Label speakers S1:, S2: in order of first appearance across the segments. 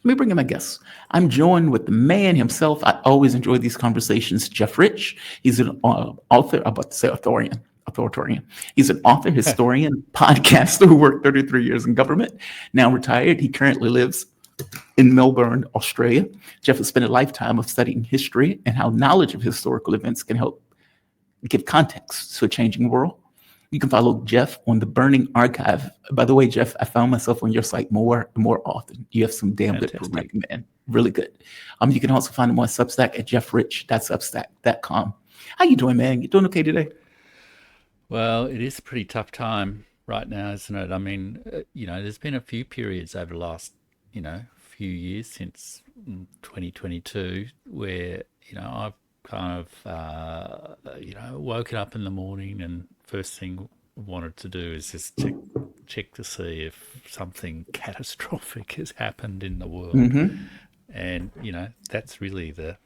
S1: me bring in my guests. I'm joined with the man himself. I always enjoy these conversations. Jeff Rich. He's an author. I'm about to say authoritarian. He's an author, historian, podcaster who worked 33 years in government. Now retired. He currently lives in Melbourne, Australia. Jeff has spent a lifetime of studying history and how knowledge of historical events can help give context to a changing world. You can follow Jeff on the Burning Archive. By the way, Jeff, I found myself on your site more and more often. You have some damn good programming, man. Really good. You can also find him on Substack at jeffrich.substack.com. How you doing, man? You doing okay today?
S2: Well, it is a pretty tough time right now, isn't it? I mean, there's been a few periods over the last, few years since 2022 where, I've kind of, woken up in the morning and first thing I wanted to do is just check to see if something catastrophic has happened in the world.
S1: Mm-hmm.
S2: And, that's really the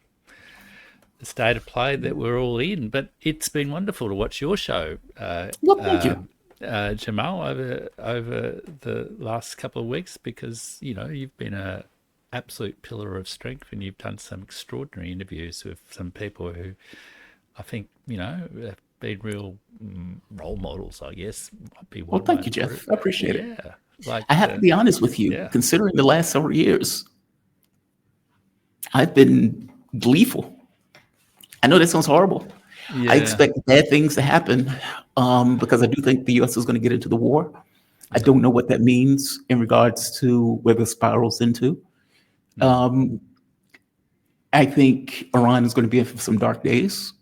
S2: state of play that we're all in. But it's been wonderful to watch your show,
S1: Well, thank you.
S2: Jamal, over the last couple of weeks, because you've been a absolute pillar of strength, and you've done some extraordinary interviews with some people who I think have been real role models, I guess. Might be
S1: Well, thank you, Jeff. I appreciate it.
S2: Yeah, like
S1: I have to be honest with you.
S2: yeah.
S1: Considering the last several years, I've been gleeful. I know that sounds horrible. I expect bad things to happen because I do think the U.S. is going to get into the war. I don't know what that means in regards to where the spirals into. I think Iran is going to be in for some dark days,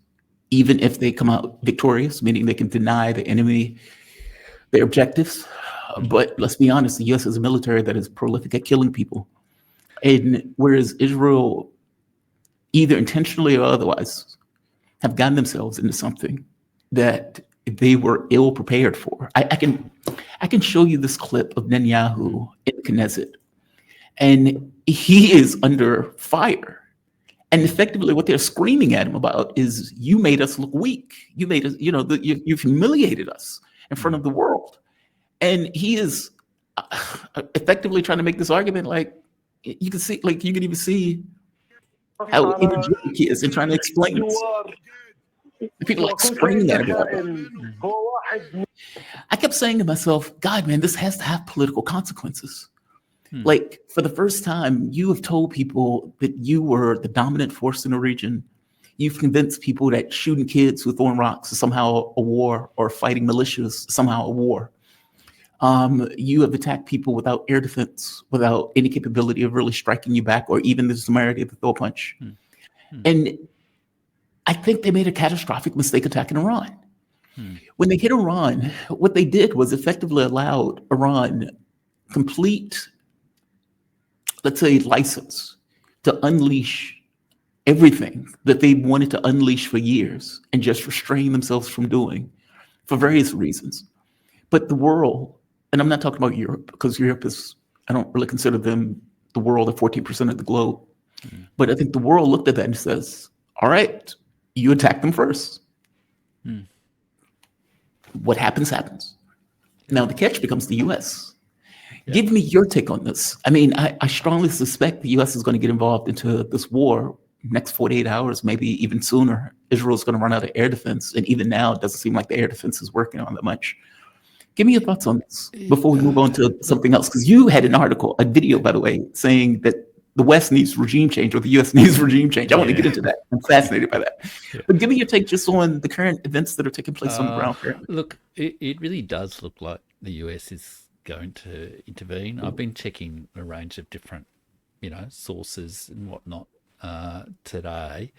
S1: even if they come out victorious, meaning they can deny the enemy their objectives. But let's be honest, the U.S. is a military that is prolific at killing people. And whereas Israel, either intentionally or otherwise, have gotten themselves into something that they were ill prepared for. I can show you this clip of Netanyahu in Knesset, and he is under fire. And effectively, what they're screaming at him about is, "You made us look weak. You made us, you've humiliated us in front of the world." And he is effectively trying to make this argument, like you can see, like you can even see how energetic he is in trying to explain this. People like screaming at him about it. I kept saying to myself, God, man, this has to have political consequences. Like, for the first time, you have told people that you were the dominant force in the region. You've convinced people that shooting kids with throwing rocks is somehow a war, or fighting militias is somehow a war. You have attacked people without air defense, without any capability of really striking you back, or even the temerity to throw a punch. And I think they made a catastrophic mistake attacking Iran. When they hit Iran, what they did was effectively allowed Iran complete, let's say, license to unleash everything that they wanted to unleash for years and just restrain themselves from doing for various reasons. But the world, and I'm not talking about Europe, because Europe is, I don't really consider them the world at 14% of the globe. But I think the world looked at that and says, all right, you attack them first. What happens, happens. Now the catch becomes the U.S. Give me your take on this. I mean, I strongly suspect the U.S. is going to get involved into this war next 48 hours, maybe even sooner. Israel's going to run out of air defense. And even now, it doesn't seem like the air defense is working on that much. Give me your thoughts on this before we move on to something else. Because you had an article, a video, by the way, saying that the West needs regime change, or the U.S. needs regime change. I want to get into that. I'm fascinated by that. But give me your take just on the current events that are taking place on the ground currently.
S2: Look, it really does look like the U.S. is going to intervene. I've been checking a range of different, sources and whatnot today,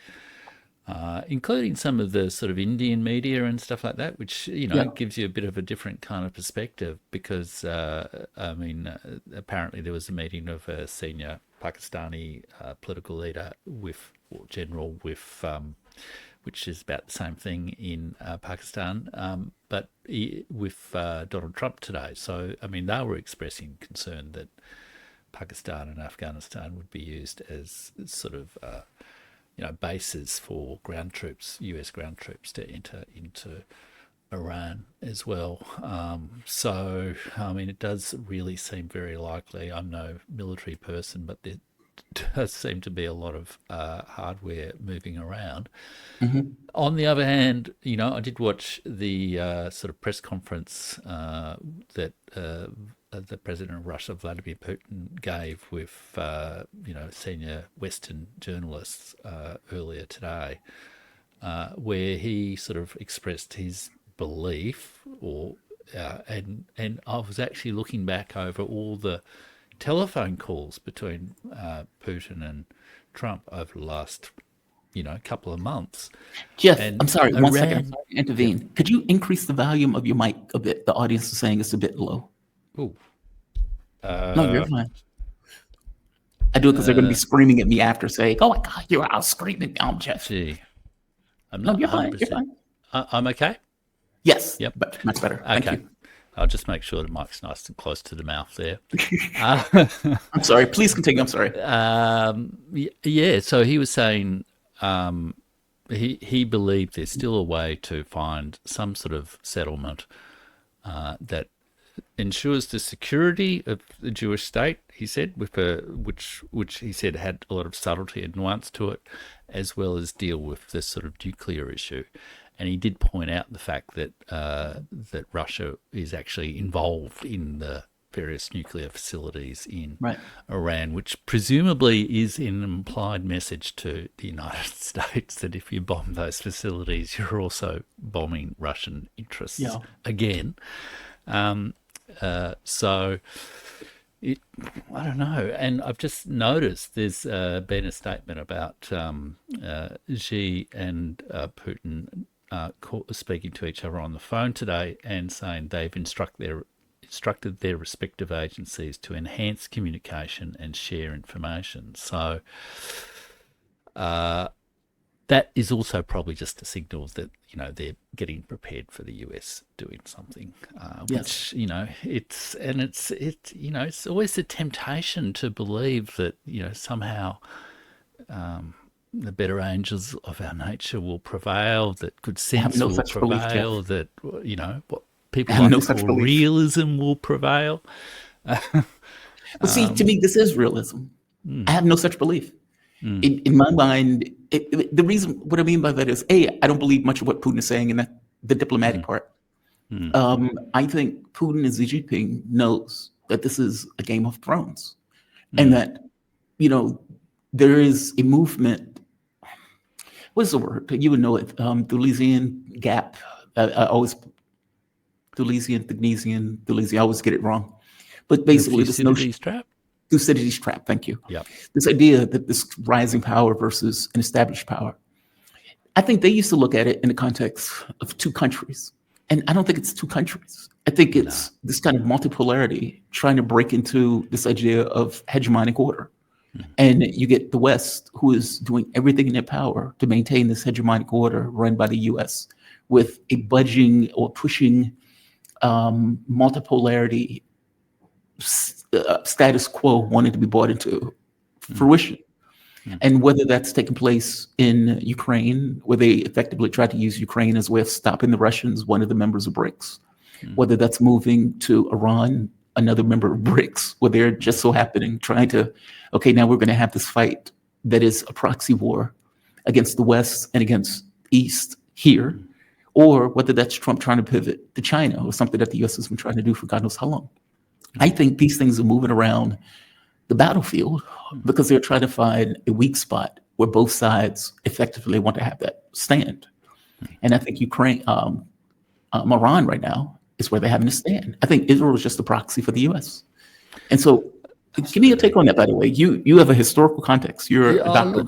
S2: including some of the sort of Indian media and stuff like that, which, gives you a bit of a different kind of perspective because, apparently there was a meeting of a senior Pakistani political leader with which is about the same thing in Pakistan, but with Donald Trump today. So, they were expressing concern that Pakistan and Afghanistan would be used as sort of, bases for ground troops, US ground troops, to enter into Iran as well. It does really seem very likely. I'm no military person, but does seem to be a lot of hardware moving around.
S1: Hmm.
S2: On the other hand, I did watch the sort of press conference that the president of Russia, Vladimir Putin, gave with senior Western journalists earlier today, where he sort of expressed his belief, and I was actually looking back over all the telephone calls between Putin and Trump over the last couple of months,
S1: Jeff, I'm
S2: and
S1: sorry, 1 second. I'm
S2: Iran.
S1: sorry to
S2: Yep.
S1: intervene. Could you increase the volume of your mic a bit? The audience is saying it's a bit low.
S2: Ooh.
S1: No, you're
S2: Uh,
S1: fine. I do it because they're going to be
S2: uh,
S1: screaming at me after, saying, "Oh my God, you're out screaming, Jeff."
S2: Gee, I'm
S1: No,
S2: not
S1: you're fine. You're
S2: 100%.
S1: fine.
S2: I'm okay.
S1: Yes,
S2: Yep.
S1: but much better. Thank
S2: Okay.
S1: you.
S2: I'll just make sure the mic's nice and close to the mouth there. Uh,
S1: I'm sorry. Please continue. I'm sorry.
S2: yeah. So he was saying he believed there's still a way to find some sort of settlement that ensures the security of the Jewish state. He said, which he said had a lot of subtlety and nuance to it, as well as deal with this sort of nuclear issue. And he did point out the fact that that Russia is actually involved in the various nuclear facilities in
S1: Right.
S2: Iran, which presumably is an implied message to the United States that if you bomb those facilities, you're also bombing Russian interests
S1: Yeah.
S2: again. So I don't know. And I've just noticed there's been a statement about Xi and Putin speaking to each other on the phone today and saying they've instructed their respective agencies to enhance communication and share information. So that is also probably just a signal that they're getting prepared for the US doing something,
S1: Yes.
S2: which it's always a temptation to believe that somehow the better angels of our nature will prevail, that good
S1: I have
S2: sense
S1: no
S2: will
S1: such belief, Jeff.
S2: prevail, that what
S1: I
S2: people
S1: have
S2: like
S1: no
S2: to
S1: such
S2: call
S1: belief.
S2: realism will prevail.
S1: But see, to me, this is realism. I have no such belief. In my mind, the reason, what I mean by that is, A, I don't believe much of what Putin is saying in the diplomatic part. I think Putin and Xi Jinping knows that this is a Game of Thrones, and that you know there is a movement. What's the word? You would know it. Deleuzian gap. I always Deleuzian. I always get it wrong. But
S2: The
S1: basically, this notion,
S2: Thucydides trap.
S1: Thucydides trap. Thank you.
S2: Yep.
S1: This idea that this rising power versus an established power. I think they used to look at it in the context of two countries. And I don't think it's two countries. I think
S2: No.
S1: it's this kind of multipolarity trying to break into this idea of hegemonic order. And you get the West, who is doing everything in their power to maintain this hegemonic order run by the US with a budging or pushing multipolarity status quo wanting to be brought into fruition. And whether that's taking place in Ukraine, where they effectively tried to use Ukraine as a way of stopping the Russians, one of the members of BRICS, whether that's moving to Iran, another member of BRICS, where they're just so happening trying to, okay, now we're going to have this fight that is a proxy war against the West and against East here, or whether that's Trump trying to pivot to China or something that the US has been trying to do for God knows how long. I think these things are moving around the battlefield because they're trying to find a weak spot where both sides effectively want to have that stand. And I think Iran right now is where they're having to stand. I think Israel is just a proxy for the U.S. And so, give me a take on that. By the way, you have a historical context. You're
S2: Yeah,
S1: a doctor.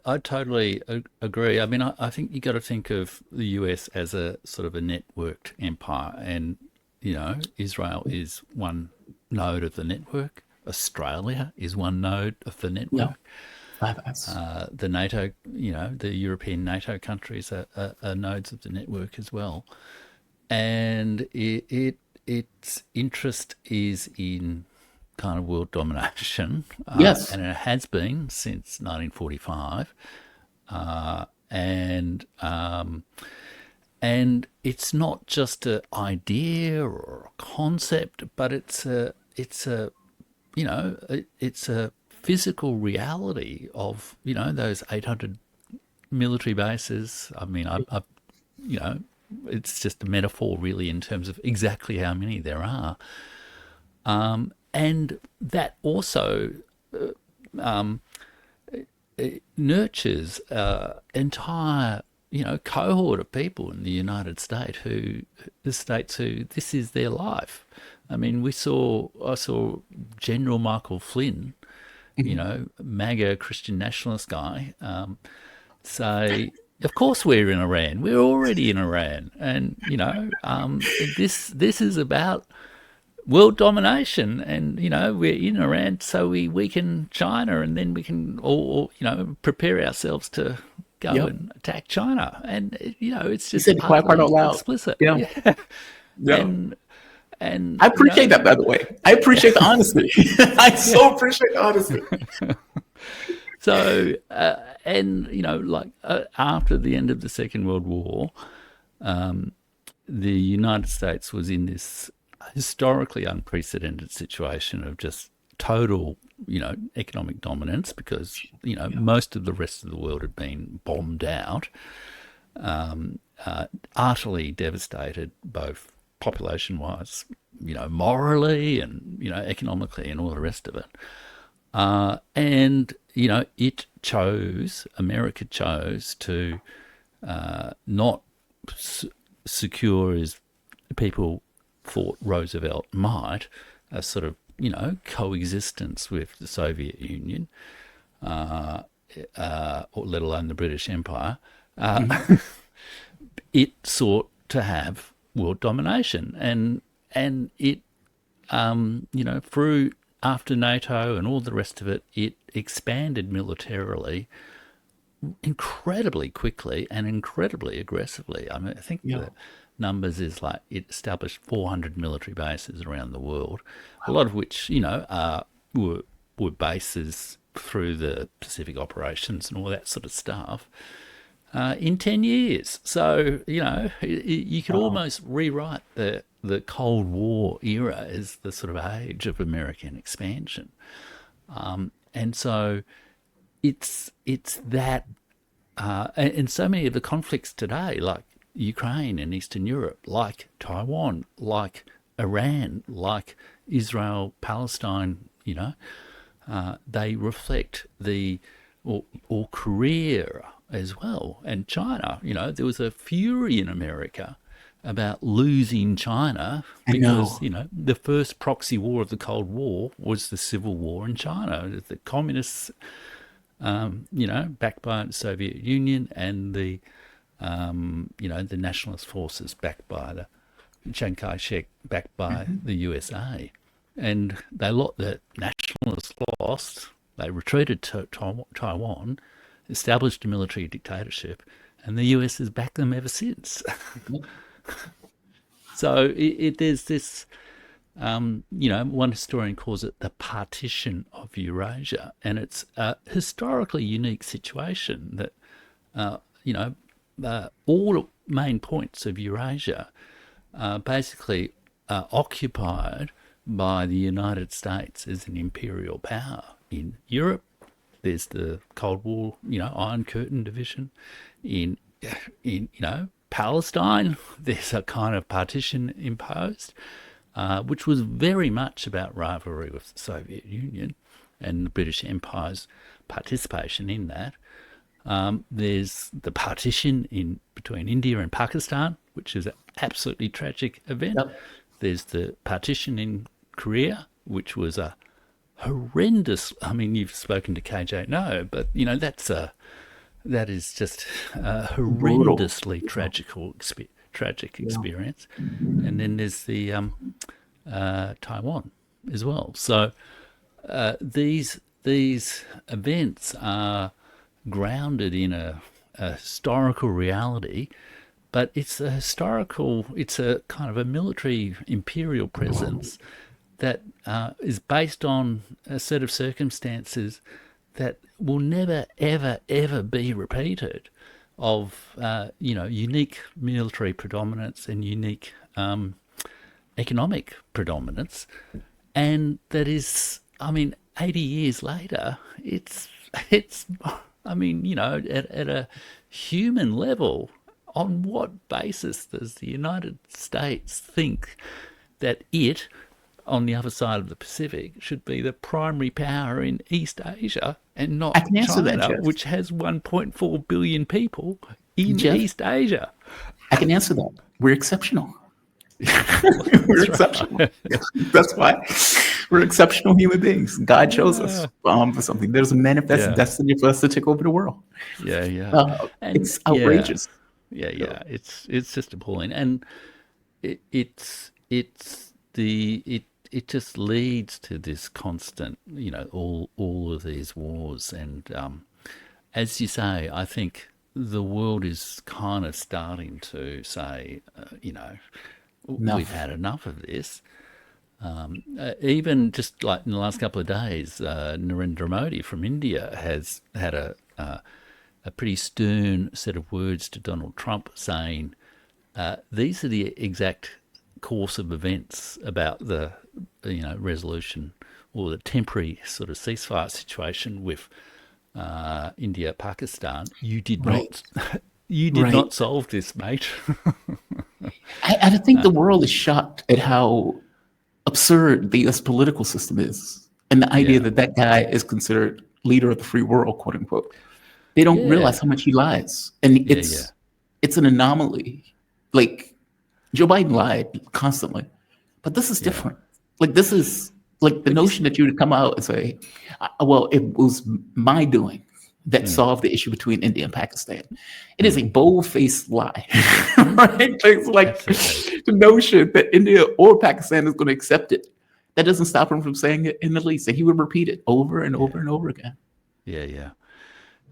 S2: I totally agree. I mean, I think you got to think of the US as a sort of a networked empire, and Israel is one node of the network. Australia is one node of the
S1: Yeah,
S2: network.
S1: that's
S2: The NATO, the European NATO countries are nodes of the network as well, and its interest is in kind of world domination,
S1: yes,
S2: and it has been since 1945, and it's not just an idea or a concept, but it's a physical reality of, those 800 military bases. I mean, you know, it's just a metaphor really in terms of exactly how many there are. And that also it nurtures entire, cohort of people in the United States who this is their life. I mean, I saw General Michael Flynn, MAGA Christian nationalist guy, say, of course we're in Iran. We're already in Iran, and this is about world domination, and we're in Iran so we weaken China, and then we can all prepare ourselves to go
S1: Yep.
S2: and attack China, and it's
S1: You
S2: just
S1: said the quiet part out
S2: utterly
S1: loud.
S2: explicit.
S1: Yeah.
S2: Yeah.
S1: Yeah.
S2: And
S1: I appreciate that, by the way. I appreciate the honesty. I so appreciate the honesty.
S2: So, after the end of the Second World War, the United States was in this historically unprecedented situation of just total, economic dominance because, most of the rest of the world had been bombed out, utterly devastated both population-wise, morally and, economically and all the rest of it. And, America chose to not secure, as people thought Roosevelt might, a sort of, coexistence with the Soviet Union, or let alone the British Empire. It sought to have world domination, and it, through after NATO and all the rest of it, it expanded militarily incredibly quickly and incredibly aggressively. I mean, I think the numbers is like it established 400 military bases around the world, a lot of which, were bases through the Pacific operations and all that sort of stuff. In 10 years. So, you could almost rewrite the Cold War era as the sort of age of American expansion. And so it's that, and so many of the conflicts today, like Ukraine and Eastern Europe, like Taiwan, like Iran, like Israel, Palestine, they reflect or Korea as well, and China. There was a fury in America about losing China because the first proxy war of the Cold War was the Civil War in China. The communists, backed by the Soviet Union, and the the nationalist forces backed by the Chiang Kai-shek, backed by the USA, and the nationalists lost. They retreated to Taiwan, established a military dictatorship, and the US has backed them ever since. So there's this, one historian calls it the partition of Eurasia, and it's a historically unique situation that, all main points of Eurasia are basically occupied by the United States as an imperial power. In Europe, there's the Cold War, Iron Curtain division. In Palestine, there's a kind of partition imposed, which was very much about rivalry with the Soviet Union and the British Empire's participation in that. There's the partition between India and Pakistan, which is an absolutely tragic event.
S1: Yep.
S2: There's the partition in Korea, which was a horrendous. I mean, you've spoken to KJ, no, but that is just a horrendously tragic experience. And then there's the Taiwan as well. So these events are grounded in a historical reality, but it's a kind of a military imperial presence that is based on a set of circumstances that will never, ever, ever be repeated, of unique military predominance and unique economic predominance, and that is, I mean, 80 years later, it's I mean, at a human level, on what basis does the United States think that it, on the other side of the Pacific, should be the primary power in East Asia and
S1: I
S2: not
S1: can answer that,
S2: China,
S1: Jeff.
S2: which has 1.4 billion people in
S1: Jeff,
S2: East Asia?
S1: I can answer that. We're exceptional.
S2: Well,
S1: We're
S2: that's
S1: exceptional.
S2: right.
S1: That's why we're exceptional human beings. God chose us
S2: Yeah,
S1: for something. There's a manifest
S2: yeah,
S1: destiny for us to take over the world.
S2: yeah, yeah. And
S1: It's
S2: yeah,
S1: outrageous.
S2: yeah,
S1: So,
S2: yeah. It's just appalling, and it just leads to this constant, all of these wars, and as you say, I think the world is kind of starting to say, we've
S1: enough.
S2: had enough of this. Even just like in the last couple of days, Narendra Modi from India has had a pretty stern set of words to Donald Trump saying, these are the exact course of events about the resolution or the temporary sort of ceasefire situation with India Pakistan. You did
S1: Right.
S2: not you did
S1: Right.
S2: not solve this, mate.
S1: I think the world is shocked at how absurd the US political system is. And the idea
S2: Yeah,
S1: that that guy is considered leader of the free world, quote unquote. They don't realize
S2: yeah,
S1: how much he lies. And
S2: yeah, yeah,
S1: it's an anomaly. Like Joe Biden lied constantly, but this is
S2: yeah.
S1: different. Like this is like the
S2: But you,
S1: notion that you would come out and say, "Well, it was my doing that
S2: mm,
S1: solved the issue between India and Pakistan." It is
S2: mm,
S1: a bold-faced lie, right? It's like
S2: absolutely.
S1: the notion that India or Pakistan is going to accept it. That doesn't stop him from saying it in the least, and he would repeat it over and
S2: Yeah,
S1: over and over again.
S2: yeah, yeah.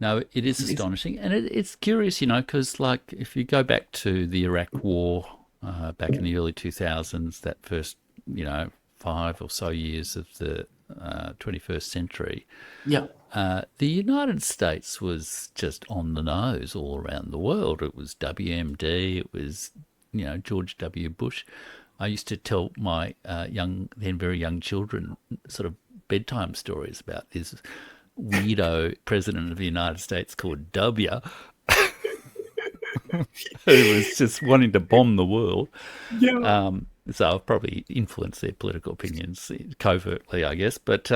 S2: No, it is
S1: Amazing.
S2: astonishing, and it's curious, because like if you go back to the Iraq War back in the early 2000s, that first 5 or so years of the 21st century,
S1: Yeah,
S2: the United States was just on the nose all around the world. It was WMD, it was George W. Bush. I used to tell my then very young children sort of bedtime stories about this weirdo president of the United States called W, who was just wanting to bomb the world.
S1: yeah.
S2: So I've probably influenced their political opinions covertly, I guess. But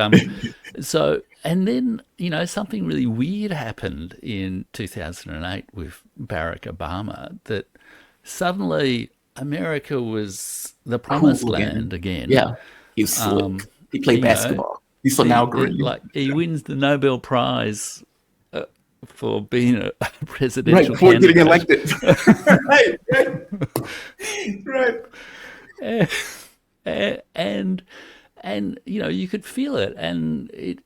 S2: so, and then, something really weird happened in 2008 with Barack Obama that suddenly America was the promised
S1: Cool
S2: land
S1: again.
S2: again.
S1: Yeah, he's slick.
S2: Um,
S1: He played
S2: you know,
S1: basketball. He's so now green.
S2: like he wins the Nobel Prize for being a
S1: Right
S2: presidential
S1: before getting
S2: candidate.
S1: elected. Right, right, right.
S2: and you could feel it, and it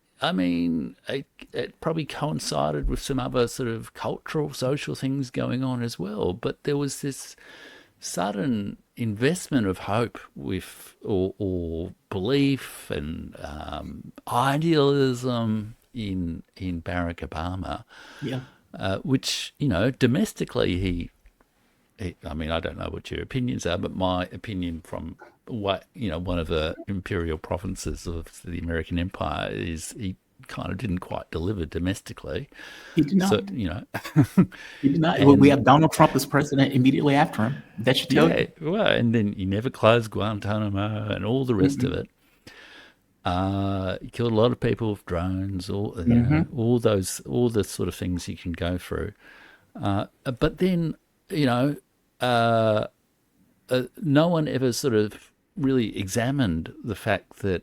S2: probably coincided with some other sort of cultural social things going on as well, but there was this sudden investment of hope with or belief and idealism in Barack Obama,
S1: Yeah.
S2: which domestically I mean, I don't know what your opinions are, but my opinion from one of the imperial provinces of the American Empire is he kind of didn't quite deliver domestically.
S1: He did
S2: So,
S1: not. He did not. Well, we
S2: and
S1: have Donald Trump as president immediately after him. That should tell
S2: yeah,
S1: you.
S2: well, and then he never closed Guantanamo and all the rest of
S1: Mm-mm.
S2: it. He killed a lot of people with drones,
S1: Mm-hmm.
S2: all the sort of things you can go through. But then, you know, uh, no one ever sort of really examined the fact that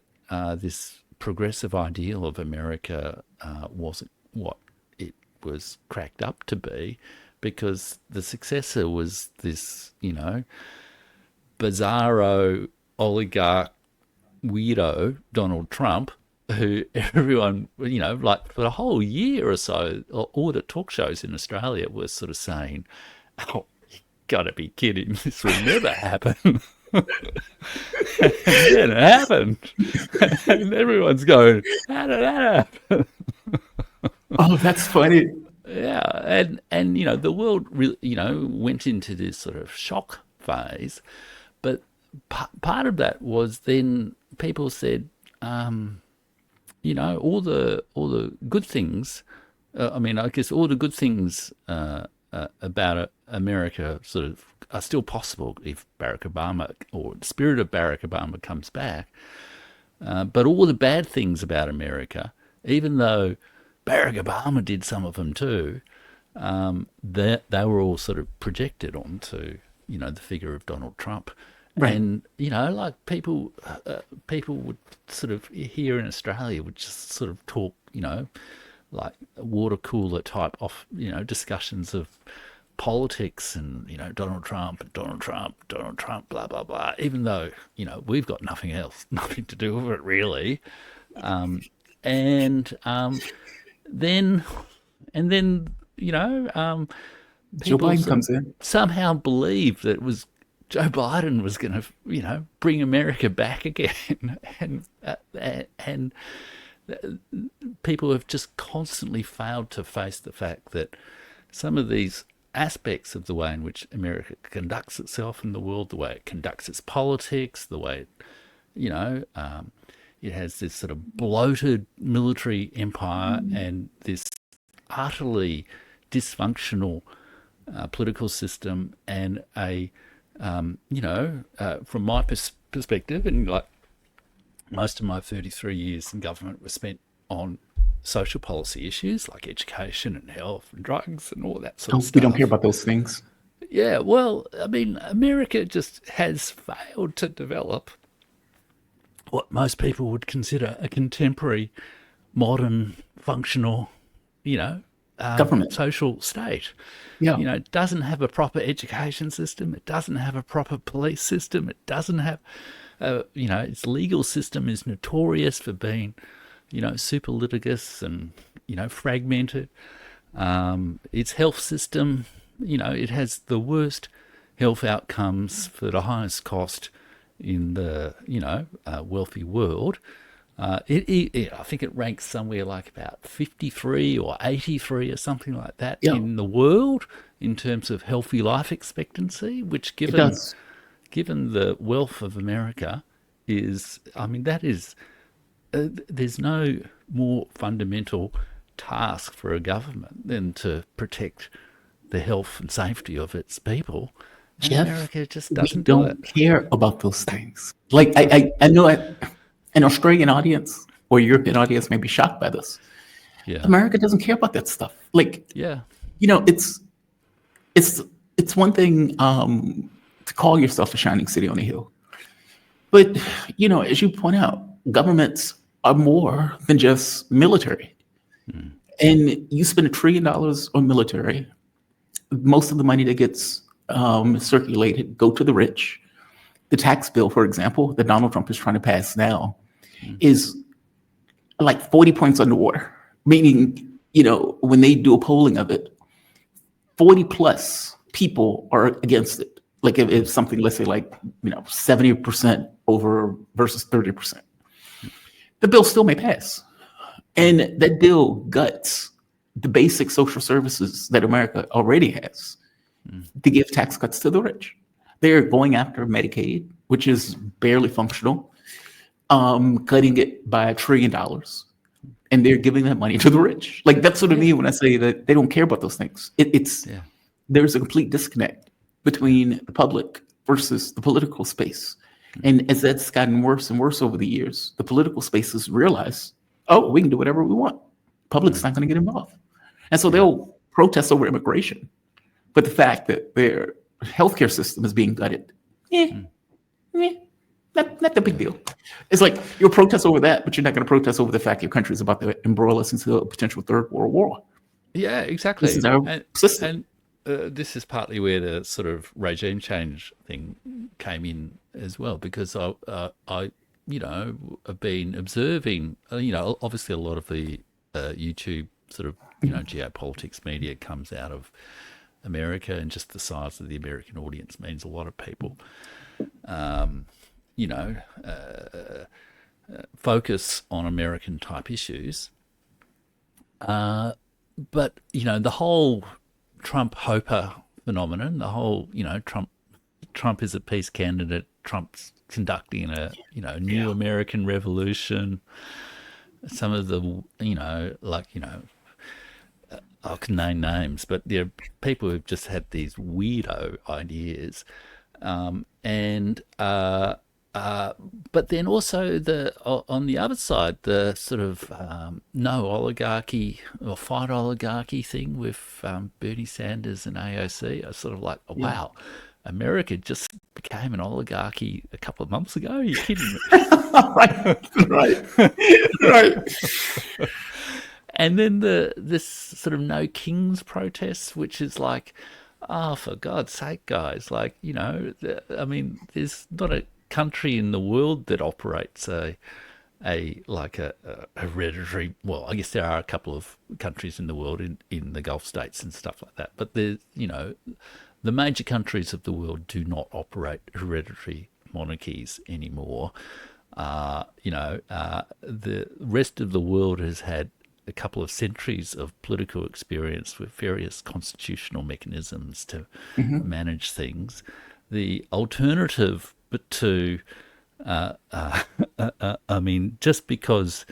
S2: this progressive ideal of America wasn't what it was cracked up to be, because the successor was this, bizarro oligarch weirdo, Donald Trump, who everyone, like for a whole year or so, all the talk shows in Australia were sort of saying, oh, you gotta be kidding, this will never happen. And then it happened. And everyone's going, how did that happen?
S1: Oh, that's funny.
S2: Yeah, and the world really, went into this sort of shock phase, but part of that was then people said, all the good things. I mean, I guess all the good things about America sort of are still possible if Barack Obama or the spirit of Barack Obama comes back. But all the bad things about America, even though Barack Obama did some of them too, they were all sort of projected onto the figure of Donald Trump.
S1: Right.
S2: And like people would sort of here in Australia would just sort of talk, like water cooler type off, discussions of politics and Donald Trump, blah blah blah. Even though we've got nothing to do with it really. And then
S1: Joe
S2: people
S1: Biden comes in.
S2: somehow believe that it was Joe Biden was going to, bring America back again, and people have just constantly failed to face the fact that some of these aspects of the way in which America conducts itself in the world, the way it conducts its politics, the way it has this sort of bloated military empire and this utterly dysfunctional political system, and from my perspective, and like most of my 33 years in government was spent on social policy issues like education and health and drugs and all that sort of stuff.
S1: We don't care about those things.
S2: Yeah, well, I mean, America just has failed to develop what most people would consider a contemporary, modern, functional,
S1: Government.
S2: social state.
S1: Yeah.
S2: It doesn't have a proper education system. It doesn't have a proper police system. It doesn't have, its legal system is notorious for being, super litigious and, fragmented. Its health system, it has the worst health outcomes for the highest cost in the, wealthy world. I think it ranks somewhere like about 53 or 83 or something like that in the world in terms of healthy life expectancy, which given the wealth of America is, I mean, that is, there's no more fundamental task for a government than to protect the health and safety of its people. And
S1: Jeff,
S2: America just
S1: we
S2: doesn't do
S1: don't
S2: it.
S1: care about those things. Like I know an Australian audience or European audience may be shocked by this.
S2: Yeah.
S1: America doesn't care about that stuff. Like,
S2: Yeah.
S1: it's one thing to call yourself a shining city on a hill, but as you point out, governments are more than just military. And you spend $1 trillion on military. Most of the money that gets circulated go to the rich. The tax bill, for example, that Donald Trump is trying to pass now is like 40 points underwater, meaning, when they do a polling of it, 40 plus people are against it. Like if something, let's say 70% over versus 30%, the bill still may pass. And that bill guts the basic social services that America already has to give tax cuts to the rich. They're going after Medicaid, which is barely functional, cutting it by $1 trillion, and they're giving that money to the rich. Like, that's what I mean when I say that they don't care about those things. There's a complete disconnect between the public versus the political space. And as that's gotten worse and worse over the years, the political spaces realize, oh, we can do whatever we want. Public's not going to get involved. And so they'll protest over immigration. But the fact that their healthcare system is being gutted, not the big deal. It's like you'll protest over that, but you're not going to protest over the fact your country is about to embroil us into a potential third world war.
S2: Yeah, exactly.
S1: This is our system.
S2: And this is partly where the sort of regime change thing came in as well, because I have been observing, obviously a lot of the YouTube sort of, geopolitics media comes out of America, and just the size of the American audience means a lot of people, focus on American type issues. But, the whole Trump hoper phenomenon, the whole, Trump is a peace candidate, Trump's conducting a, new American revolution. some of the, like, I can name names, but there are people who've just had these weirdo ideas, and but then also on the other side, the sort of no oligarchy or fight oligarchy thing with Bernie Sanders and AOC. I was sort of like, oh,
S1: Yeah.
S2: wow, America just became an oligarchy a couple of months ago. Are you kidding me?
S1: Right, right, right.
S2: And then this sort of no kings protests, which is like, oh, for God's sake, guys! Like, I mean, there's not a country in the world that operates a hereditary. Well, I guess there are a couple of countries in the world in the Gulf states and stuff like that, but there's the major countries of the world do not operate hereditary monarchies anymore. The rest of the world has had a couple of centuries of political experience with various constitutional mechanisms to
S1: Hmm.
S2: manage things. The alternative to, I mean, just because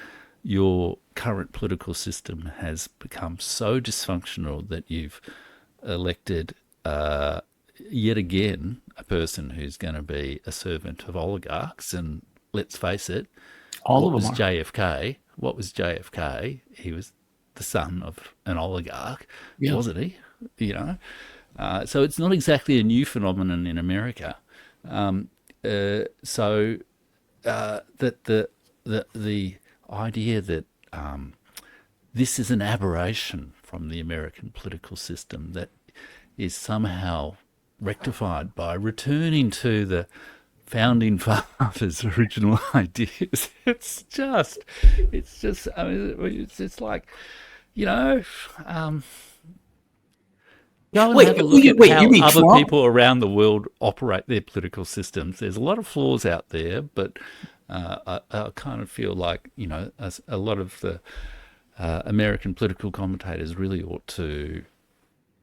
S2: your current political system has become so dysfunctional that you've elected yet again a person who's going to be a servant of oligarchs, and let's face it,
S1: All of
S2: what
S1: them
S2: was
S1: are.
S2: JFK? What was JFK? He was the son of an oligarch,
S1: Yeah.
S2: wasn't he? So it's not exactly a new phenomenon in America. So that the idea that this is an aberration from the American political system that is somehow rectified by returning to the founding fathers' original ideas. It's just. I mean, it's like, you know, um, go and
S1: Wait,
S2: have a look at
S1: wait, you
S2: how
S1: mean
S2: other
S1: Trump?
S2: people around the world operate their political systems. There's a lot of flaws out there, but I kind of feel like, a lot of the American political commentators really ought to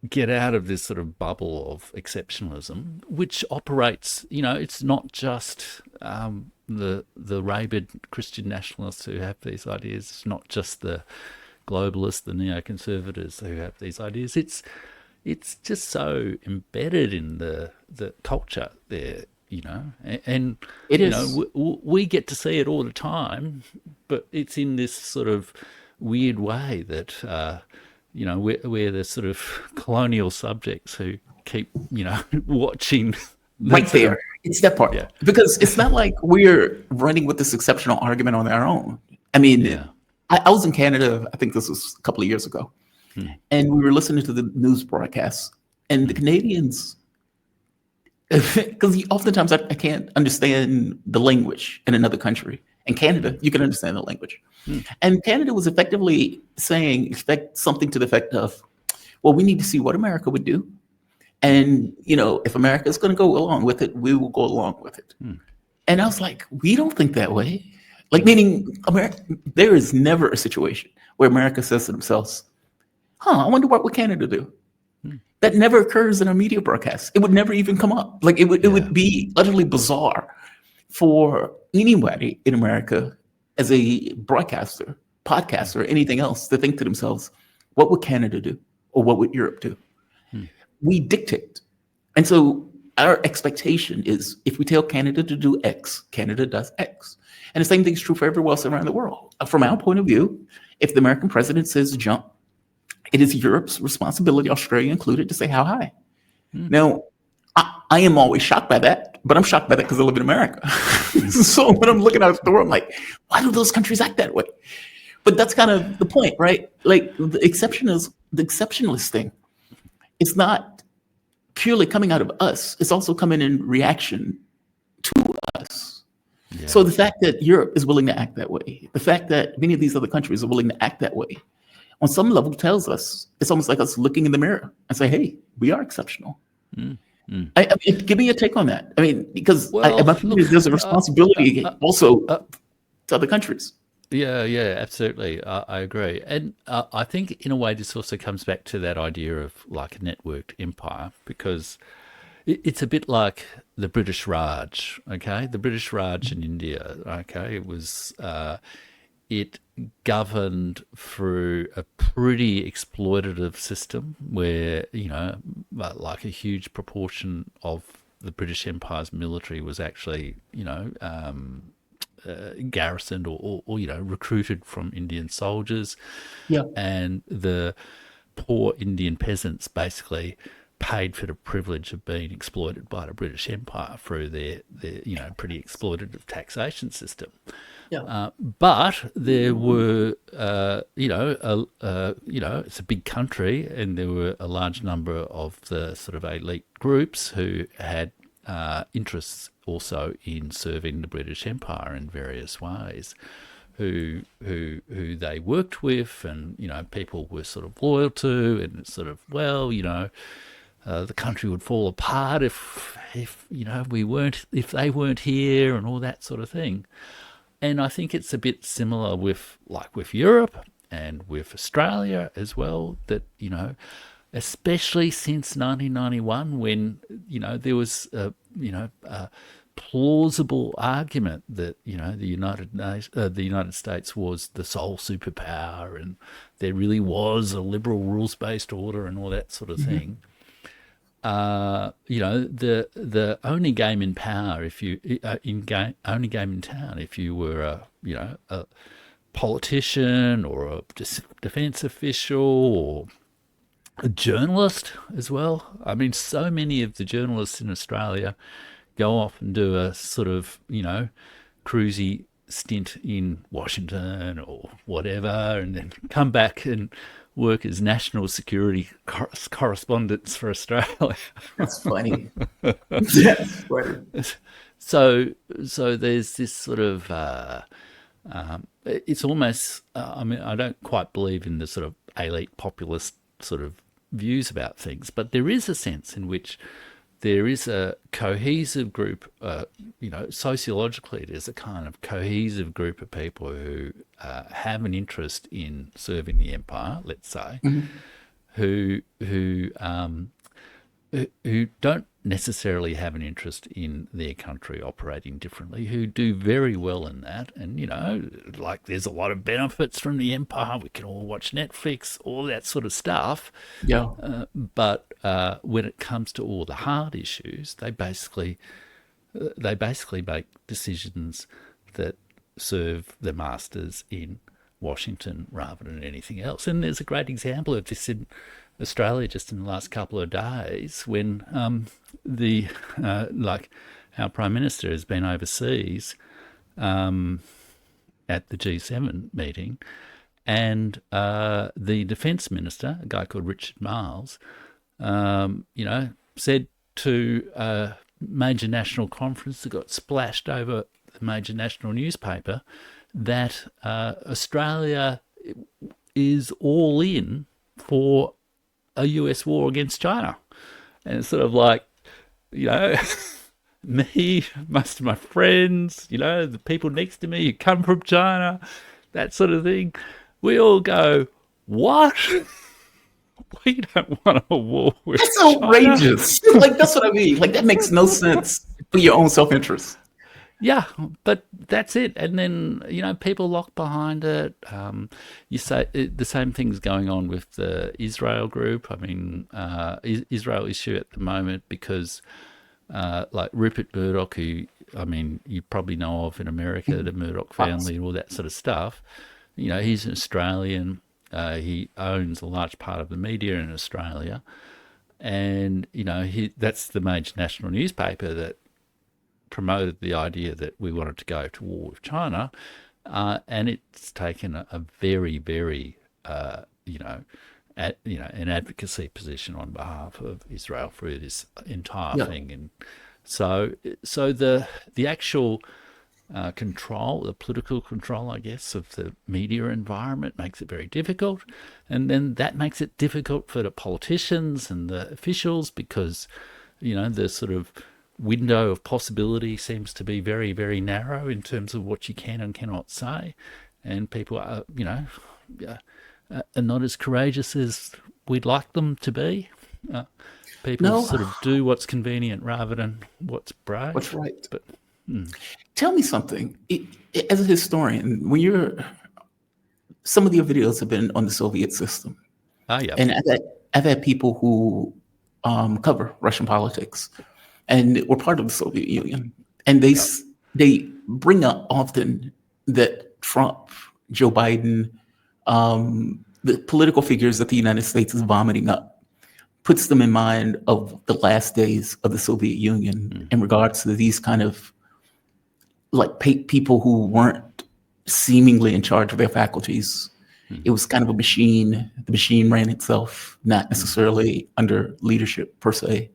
S2: get out of this sort of bubble of exceptionalism, which operates. It's not just the rabid Christian nationalists who have these ideas. It's not just the globalists, the neoconservatives who have these ideas. It's just so embedded in the culture there, and
S1: It is.
S2: we get to see it all the time, but it's in this sort of weird way that we're the sort of colonial subjects who keep watching the
S1: Right
S2: sort
S1: there.
S2: of,
S1: It's that part.
S2: yeah,
S1: Because it's not like we're running with this exceptional argument on our own. I mean,
S2: yeah.
S1: I was in Canada, I think this was a couple of years ago,
S2: Hmm,
S1: and we were listening to the news broadcasts, and the
S2: hmm,
S1: Canadians, because oftentimes I can't understand the language in another country. In Canada,
S2: hmm,
S1: you can understand the language.
S2: hmm,
S1: And Canada was effectively saying something to the effect of, well, we need to see what America would do.
S2: hmm,
S1: And, if America is going to go along with it, we will go along with it.
S2: hmm,
S1: And I was like, we don't think that way. Like,
S2: hmm,
S1: meaning, America, there is never a situation where America says to themselves, I wonder what would Canada do?
S2: hmm.
S1: That never occurs in a media broadcast. It would never even come up. Like, it would
S2: Yeah.
S1: be utterly bizarre for anybody in America as a broadcaster,
S2: Hmm,
S1: podcaster, or anything else to think to themselves, what would Canada do? Or what would Europe do?
S2: hmm,
S1: We dictate. And so our expectation is if we tell Canada to do X, Canada does X. And the same thing is true for everywhere else around the world. From our point of view, if the American president says jump, it is Europe's responsibility, Australia included, to say how high.
S2: hmm,
S1: Now, I am always shocked by that, but I'm shocked by that because I live in America.
S2: hmm.
S1: So when I'm looking out the door, I'm like, why do those countries act that way? But that's kind of the point, right? Like the exceptionalist thing. It's not purely coming out of us. It's also coming in reaction to us. So
S2: Yeah.
S1: the fact that Europe is willing to act that way, the fact that many of these other countries are willing to act that way, on some level tells us it's almost like us looking in the mirror and say, "Hey, we are exceptional."
S2: Hmm, hmm.
S1: I give me a take on that. I mean, because
S2: Well,
S1: my
S2: look,
S1: opinion is there's a
S2: uh,
S1: responsibility
S2: uh,
S1: also
S2: uh,
S1: to other countries.
S2: yeah, absolutely. I agree. And I think in a way this also comes back to that idea of like a networked empire, because it's a bit like the British Raj, okay? The British Raj in India, okay? It was it governed through a pretty exploitative system where, like a huge proportion of the British Empire's military was actually, garrisoned or recruited from Indian soldiers.
S1: Yeah.
S2: And the poor Indian peasants basically paid for the privilege of being exploited by the British Empire through their pretty exploitative taxation system.
S1: Yeah.
S2: But there were, it's a big country, and there were a large number of the sort of elite groups who had interests also in serving the British Empire in various ways, who they worked with, and people were sort of loyal to, and it's sort of, the country would fall apart if they weren't here, and all that sort of thing. And I think it's a bit similar with Europe and with Australia as well, that especially since 1991, when there was a plausible argument that the United States was the sole superpower, and there really was a liberal rules-based order and all that sort of thing. The only game in power, only game in town, if you were a politician or a defence official or a journalist as well. I mean, so many of the journalists in Australia go off and do a sort of cruisy stint in Washington or whatever, and then come back and work as national security correspondents for Australia.
S1: That's funny. That's funny.
S2: So there's this sort of, it's almost, I don't quite believe in the sort of elite populist sort of views about things, but there is a sense in which there is a cohesive group, sociologically, there's a kind of cohesive group of people who have an interest in serving the empire, let's say, who don't necessarily have an interest in their country operating differently, who do very well in that. And, there's a lot of benefits from the empire. We can all watch Netflix, all that sort of stuff.
S1: Yeah.
S2: But when it comes to all the hard issues, they basically make decisions that serve the masters in Washington rather than anything else. And there's a great example of this in Australia just in the last couple of days, when our Prime Minister has been overseas at the G7 meeting, and the Defence Minister, a guy called Richard Marles, said to a major national conference that got splashed over the major national newspaper that Australia is all in for a US war against China. And it's sort of like, me, most of my friends, the people next to me who come from China, that sort of thing, we all go, what? We don't want a war with
S1: That's
S2: China.
S1: outrageous. That's what I mean. That makes no sense for your own self-interest.
S2: Yeah, but that's it. And then, people lock behind it. You say the same thing's going on with the Israel group. I mean, Israel issue at the moment because, Rupert Murdoch, who, you probably know of in America, the Murdoch family and all that sort of stuff. He's an Australian. He owns a large part of the media in Australia. And, that's the major national newspaper that promoted the idea that we wanted to go to war with China, and it's taken a very, very, an advocacy position on behalf of Israel through this entire thing. And so the actual control, the political control, I guess, of the media environment makes it very difficult, and then that makes it difficult for the politicians and the officials because, the sort of window of possibility seems to be very, very narrow in terms of what you can and cannot say, and people are, are not as courageous as we'd like them to be. People sort of do what's convenient rather than what's brave.
S1: What's right.
S2: But
S1: tell me something. As a historian, when you're some of your videos have been on the Soviet system,
S2: Oh, yeah.
S1: and I've had people who cover Russian politics, and were part of the Soviet Union, and they bring up often that Trump, Joe Biden, the political figures that the United States is vomiting up, puts them in mind of the last days of the Soviet Union in regards to these kind of like people who weren't seemingly in charge of their faculties. It was kind of a machine. The machine ran itself, not necessarily under leadership per se.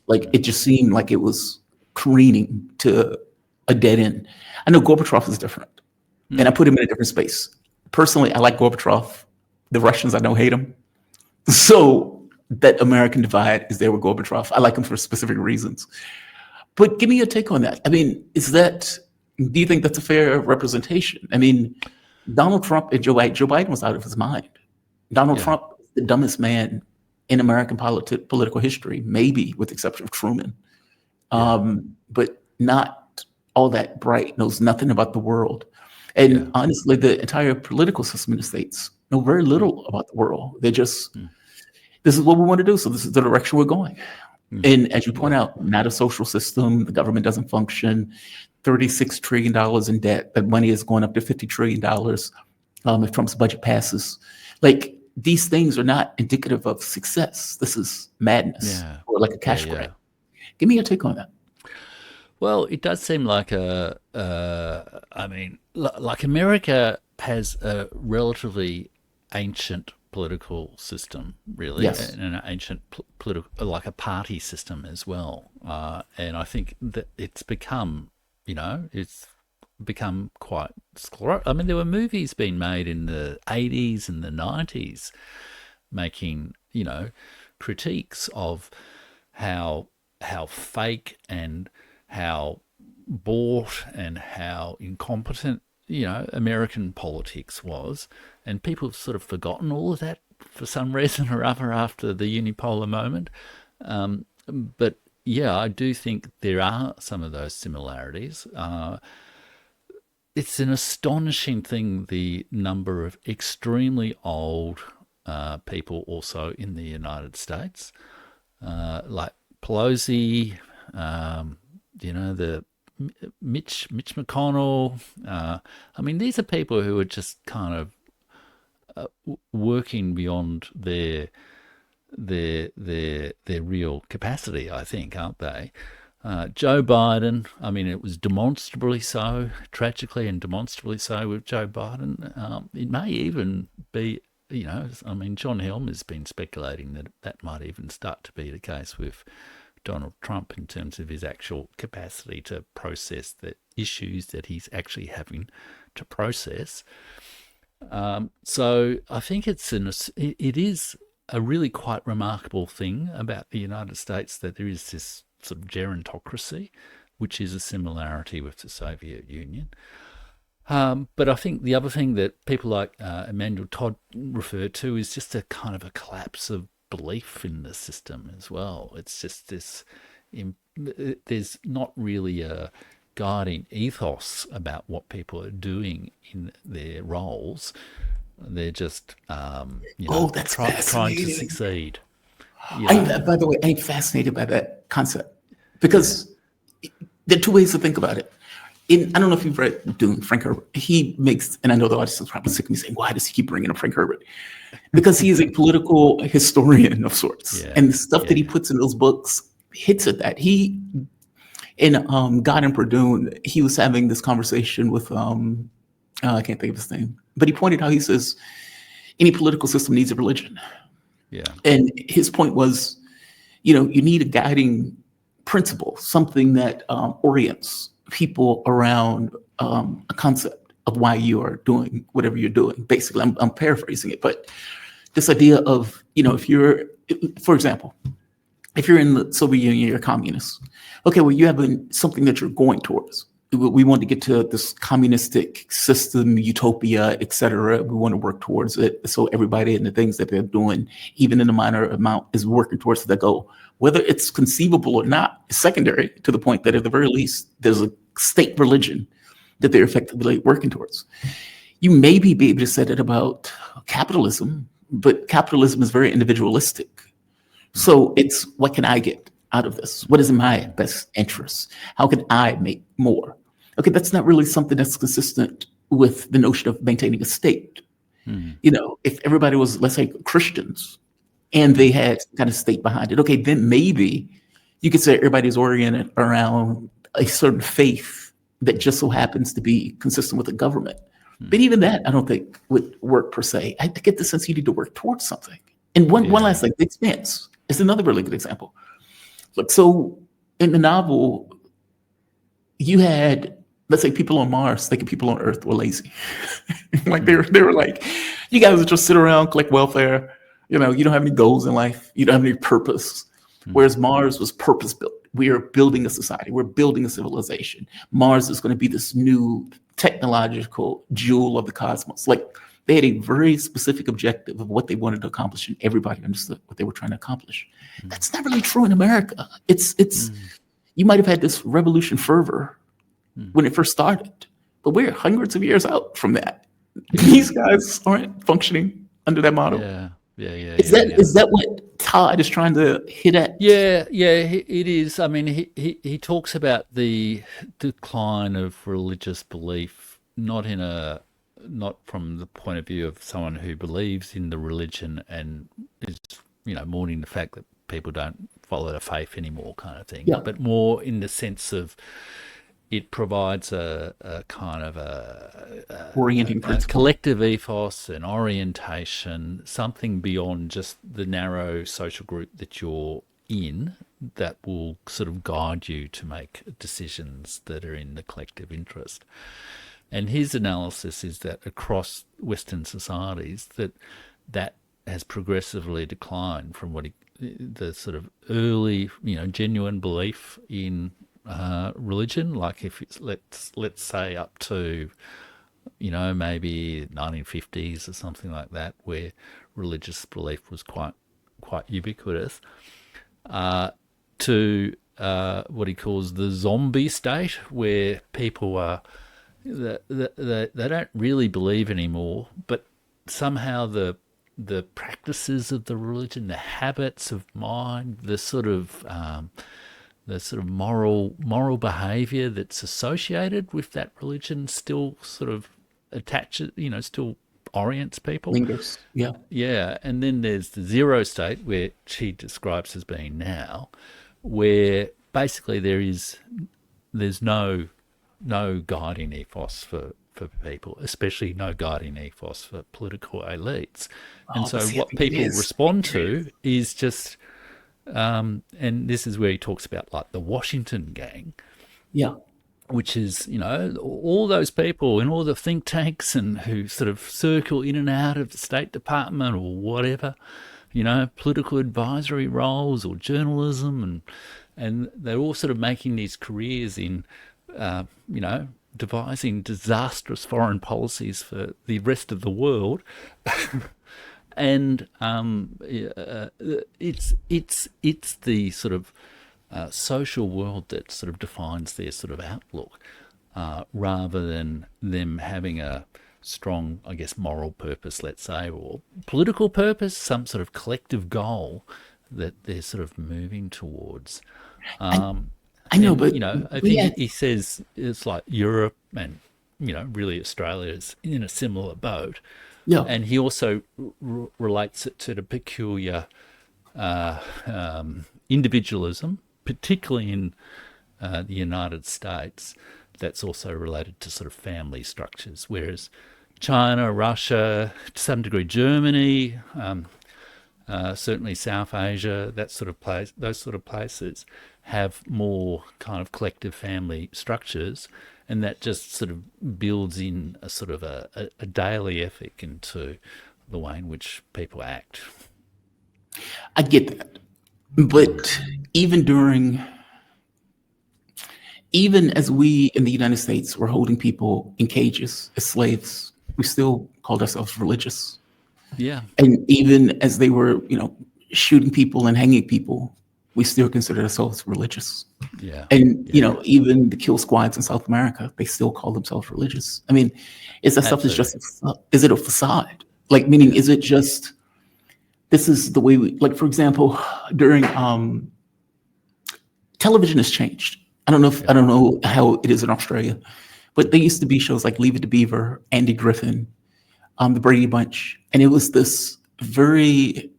S1: Like it just seemed like it was careening to a dead end. I know Gorbachev is different, and I put him in a different space. Personally, I like Gorbachev. The Russians, I know, hate him. So that American divide is there with Gorbachev. I like him for specific reasons. But give me your take on that. I mean, do you think that's a fair representation? I mean, Donald Trump and Joe Biden was out of his mind. Donald Trump is the dumbest man in American political history, maybe with the exception of Truman, but not all that bright, knows nothing about the world. And honestly, the entire political system in the States know very little about the world. They're just, this is what we want to do, so this is the direction we're going. And as you point out, not a social system, the government doesn't function, $36 trillion in debt, that money is going up to $50 trillion if Trump's budget passes. Like, these things are not indicative of success. This is madness or like a cash grab. Give me your take on that.
S2: Well, it does seem like like America has a relatively ancient political system, really, and an ancient political, like a party system as well. And I think that it's become, it's become quite sclerotic. I mean, there were movies being made in the 80s and the 90s making, critiques of how fake and how bought and how incompetent, American politics was. And people have sort of forgotten all of that for some reason or other after the unipolar moment. But yeah, I do think there are some of those similarities. It's an astonishing thing, the number of extremely old people also in the United States, like Pelosi, the Mitch McConnell. I mean, these are people who are just kind of working beyond their real capacity, I think, aren't they? Joe Biden, I mean, it was demonstrably so, tragically and demonstrably so with Joe Biden. It may even be, John Helm has been speculating that might even start to be the case with Donald Trump in terms of his actual capacity to process the issues that he's actually having to process. So I think it is a really quite remarkable thing about the United States that there is this sort of gerontocracy, which is a similarity with the Soviet Union. But I think the other thing that people like Emmanuel Todd refer to is just a kind of a collapse of belief in the system as well. It's just this, there's not really a guiding ethos about what people are doing in their roles. They're just,
S1: That's
S2: trying to succeed.
S1: By the way, I'm fascinated by that concept because there are two ways to think about it. I don't know if you've read Dune, Frank Herbert. He makes, and I know the audience is probably sick of me saying, why does he keep bringing up Frank Herbert? Because he is a political historian of sorts. And the stuff that he puts in those books hits at that. In God and Perdue, he was having this conversation with, I can't think of his name, but he pointed out, he says, any political system needs a religion. And his point was, you need a guiding principle, something that orients people around a concept of why you are doing whatever you're doing. Basically, I'm paraphrasing it, but this idea of, if you're, for example, if you're in the Soviet Union, you're a communist. Okay, well, you have something that you're going towards. We want to get to this communistic system, utopia, et cetera. We want to work towards it. So everybody and the things that they're doing, even in a minor amount, is working towards that goal. Whether it's conceivable or not is secondary, to the point that at the very least, there's a state religion that they're effectively working towards. You maybe be able to say that about capitalism, but capitalism is very individualistic. So it's, what can I get out of this? What is in my best interest? How can I make more? Okay, that's not really something that's consistent with the notion of maintaining a state. You know, if everybody was, let's say, Christians, and they had some kind of state behind it, okay, then maybe you could say everybody's oriented around a certain faith that just so happens to be consistent with the government. But even that, I don't think would work per se. I get the sense you need to work towards something. And one last thing, The Expanse is another really good example. Look, so in the novel, you had, let's say, people on Mars thinking people on Earth were lazy. Like they were like, you guys just sit around, collect welfare. You know, you don't have any goals in life. You don't have any purpose. Whereas Mars was purpose built. We are building a society. We're building a civilization. Mars is going to be this new technological jewel of the cosmos. Like, they had a very specific objective of what they wanted to accomplish, and everybody understood what they were trying to accomplish. That's not really true in America. It's you might have had this revolution fervor when it first started, but we're hundreds of years out from that. These guys aren't functioning under that model. Is that what Todd is trying to hit at?
S2: It is. I mean, he talks about the decline of religious belief, not from the point of view of someone who believes in the religion and is, mourning the fact that people don't follow the faith anymore, kind of thing, but more in the sense of it provides a kind of
S1: orienting
S2: a collective ethos, an orientation, something beyond just the narrow social group that you're in, that will sort of guide you to make decisions that are in the collective interest. And his analysis is that across Western societies, that has progressively declined from the sort of early, genuine belief in religion, like if it's, let's say up to, maybe 1950s or something like that, where religious belief was quite ubiquitous, to what he calls the zombie state, where people are they don't really believe anymore, but somehow the practices of the religion, the habits of mind, the sort of moral behavior that's associated with that religion still sort of attaches, still orients people.
S1: Lingers.
S2: Yeah. And then there's the zero state, which he describes as being now, where basically there's no guiding ethos for people, especially no guiding ethos for political elites. And so what people respond to is just, and this is where he talks about like the Washington gang, which is, all those people in all the think tanks and who sort of circle in and out of the State Department or whatever, political advisory roles or journalism, and they're all sort of making these careers in, devising disastrous foreign policies for the rest of the world. And it's the sort of social world that sort of defines their sort of outlook, rather than them having a strong, I guess, moral purpose, let's say, or political purpose, some sort of collective goal that they're sort of moving towards.
S1: I know, but
S2: I think he says it's like Europe and really Australia is in a similar boat. And he also relates it to the peculiar individualism, particularly in the United States, that's also related to sort of family structures. Whereas China, Russia, to some degree Germany, certainly South Asia, that sort of place, those sort of places have more kind of collective family structures, and that just sort of builds in a sort of a daily ethic into the way in which people act.
S1: I get that. But even as we in the United States were holding people in cages as slaves, we still called ourselves religious.
S2: Yeah.
S1: And even as they were, shooting people and hanging people, we still consider ourselves religious.
S2: Yeah.
S1: And, even the kill squads in South America, they still call themselves religious. I mean, is that stuff is just, is it a facade? Like, meaning, is it just, this is the way we, like, for example, during, television has changed. I don't know how it is in Australia, but there used to be shows like Leave It to Beaver, Andy Griffin, the Brady Bunch. And it was this very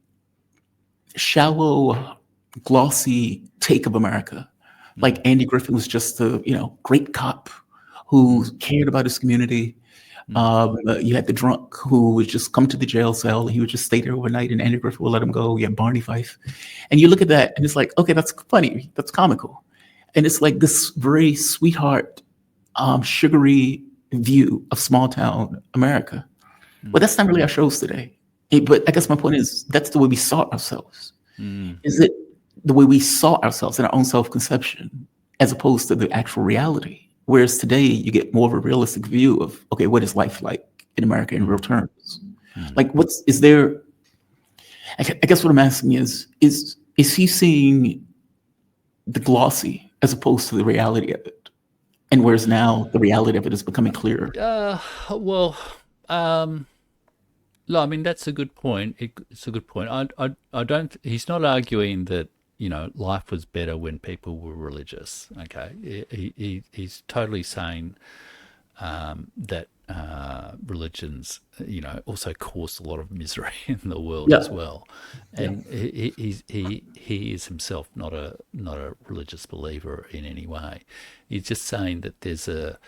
S1: shallow, glossy take of America. Like Andy Griffin was just a great cop who cared about his community. You had the drunk who would just come to the jail cell and he would just stay there overnight and Andy Griffin would let him go. You had Barney Fife. And you look at that and it's like, okay, that's funny. That's comical. And it's like this very sweetheart, sugary view of small town America. But that's not really our shows today. But I guess my point is that's the way we saw ourselves. Is it the way we saw ourselves in our own self-conception as opposed to the actual reality? Whereas today you get more of a realistic view of, okay, what is life like in America in real terms? Like I guess what I'm asking is he seeing the glossy as opposed to the reality of it? And whereas now the reality of it is becoming clearer.
S2: No, I mean, that's a good point. It's a good point. I don't. He's not arguing that life was better when people were religious. Okay, he's totally saying that religions, also caused a lot of misery in the world as well. And he is himself not a religious believer in any way. He's just saying that there's a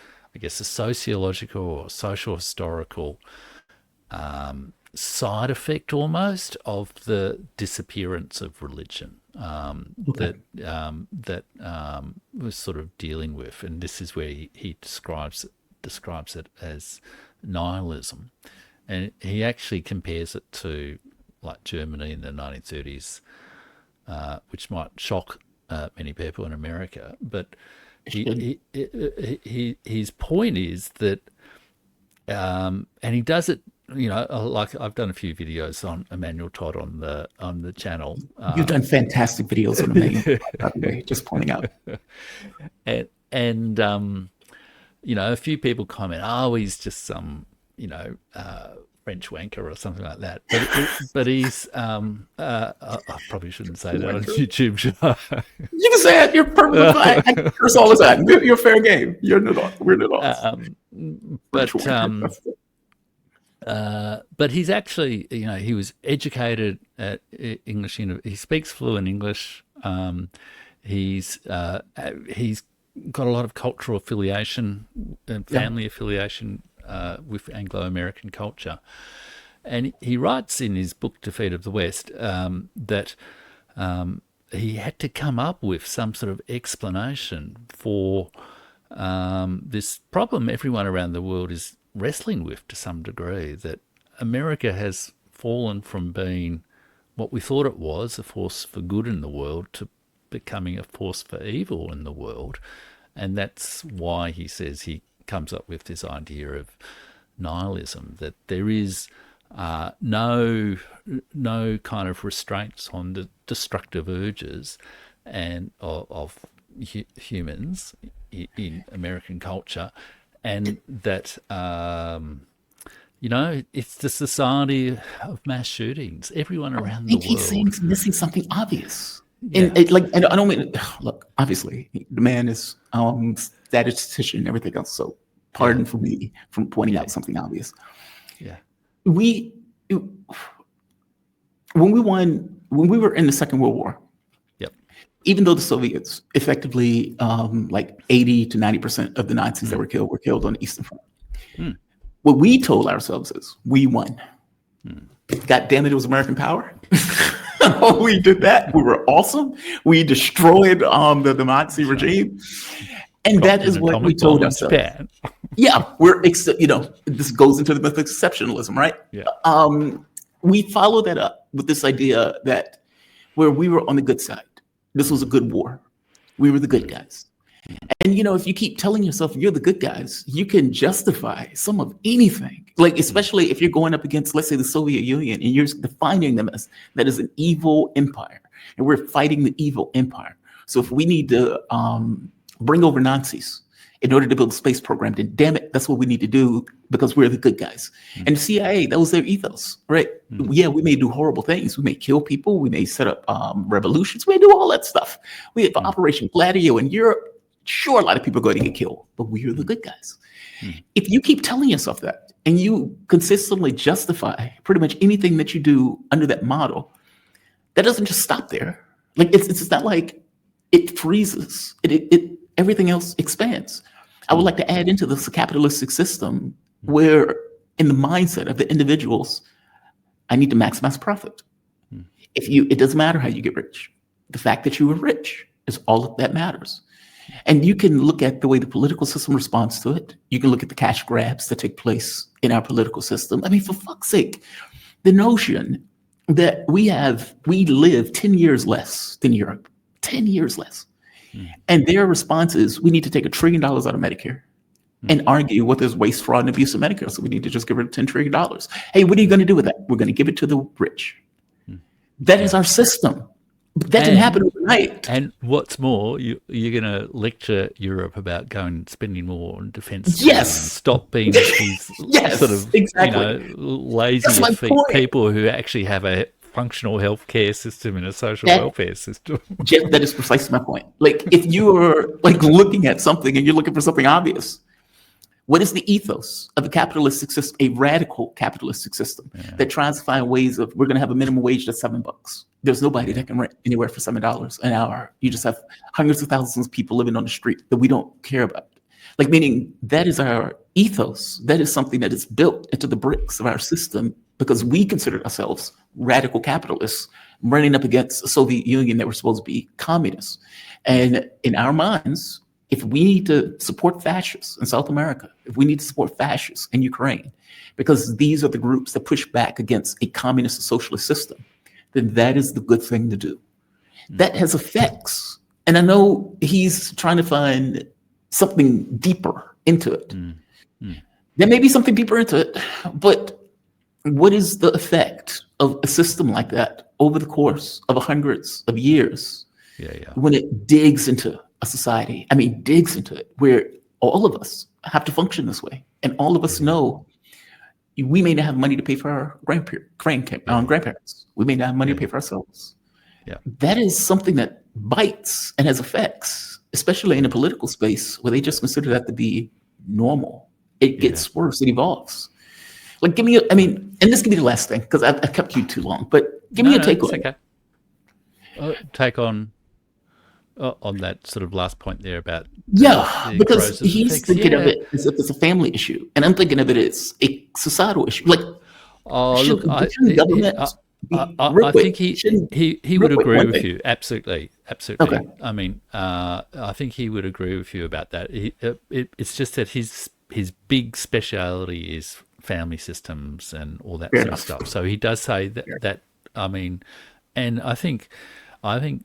S2: sociological or social historical side effect almost of the disappearance of religion that we're sort of dealing with, and this is where he describes it as nihilism, and he actually compares it to like Germany in the 1930s, which might shock many people in America, but his point is that, and he does it. Like I've done a few videos on Emmanuel Todd on the channel.
S1: You've done fantastic videos on Emmanuel Todd, by the way, just pointing out.
S2: And a few people comment, "Oh, he's just some, French wanker or something like that." But he's, I probably shouldn't say that on YouTube, should I?
S1: You can say it. You're perfectly fine. I curse all the time. You're fair game. We're not.
S2: But he's actually, he was educated at English University. He speaks fluent English. He's got a lot of cultural affiliation and family affiliation with Anglo-American culture. And he writes in his book, Defeat of the West, that he had to come up with some sort of explanation for this problem everyone around the world is wrestling with to some degree, that America has fallen from being what we thought it was, a force for good in the world, to becoming a force for evil in the world. And that's why he says he comes up with this idea of nihilism, that there is no kind of restraints on the destructive urges and of humans in American culture, and that it's the society of mass shootings. Everyone around the world.
S1: He's saying he's missing something obvious. And and I don't mean, look, obviously the man is statistician and everything else. So pardon for me from pointing out something obvious.
S2: Yeah.
S1: When we were in the Second World War, even though the Soviets effectively, like 80 to 90% of the Nazis that were killed on the Eastern Front. What we told ourselves is we won. God damn it was American power. We did that. We were awesome. We destroyed the Nazi regime. And that is what we told ourselves. This goes into the myth of exceptionalism, right? We follow that up with this idea that where we were on the good side. This was a good war. We were the good guys. And, if you keep telling yourself you're the good guys, you can justify some of anything. Like, especially if you're going up against, let's say, the Soviet Union, and you're defining them as that is an evil empire. and we're fighting the evil empire. So if we need to bring over Nazis in order to build a space program, then damn it, that's what we need to do because we're the good guys. And the CIA, that was their ethos, right? Yeah, we may do horrible things. We may kill people. We may set up revolutions. We may do all that stuff. We have Operation Gladio in Europe. Sure, a lot of people are going to get killed, but we're the good guys. If you keep telling yourself that and you consistently justify pretty much anything that you do under that model, that doesn't just stop there. Like it's not like it freezes. Everything else expands. I would like to add into this a capitalistic system where, in the mindset of the individuals, I need to maximize profit. It doesn't matter how you get rich. The fact that you were rich is all that matters. And you can look at the way the political system responds to it. You can look at the cash grabs that take place in our political system. I mean, for fuck's sake, the notion that we live 10 years less than Europe, 10 years less. And their response is, we need to take $1 trillion out of Medicare and argue what there's waste, fraud, and abuse of Medicare. So we need to just give rid of $10 trillion. Hey, what are you going to do with that? We're going to give it to the rich. That is our system. But that didn't happen overnight.
S2: And what's more, you're going to lecture Europe about going and spending more on defense.
S1: Yes.
S2: Stop being these sort of lazy people who actually have a functional healthcare system and a social welfare system.
S1: Jeff, that is precisely my point. Like, if you are like looking at something and you're looking for something obvious, what is the ethos of a capitalistic system, a radical capitalistic system that tries to find ways of, we're going to have a minimum wage that's $7. There's nobody that can rent anywhere for $7 an hour. You just have hundreds of thousands of people living on the street that we don't care about. Like, meaning that is our ethos. That is something that is built into the bricks of our system because we consider ourselves radical capitalists running up against the Soviet Union that were supposed to be communists. And in our minds, if we need to support fascists in South America, if we need to support fascists in Ukraine, because these are the groups that push back against a communist or socialist system, then that is the good thing to do. That has effects. And I know he's trying to find something deeper into it. There may be something deeper into it, but what is the effect of a system like that over the course of hundreds of years when it digs into a society? I mean, digs into it, where all of us have to function this way. And all of us know we may not have money to pay for our grandparents. We may not have money to pay for ourselves. That is something that bites and has effects, especially in a political space where they just consider that to be normal. It gets worse, it evolves. Like, give me and this can be the last thing because I've kept you too long, but give me a take on it.
S2: Take on that sort of last point there about
S1: because he's thinking of it as if it's a family issue, and I'm thinking of it as a societal issue. Like,
S2: I think he would agree with you. Absolutely.
S1: Okay.
S2: I mean, I think he would agree with you about that. It's just that his big speciality is family systems and all that sort of stuff. So he does say that I mean, and I think in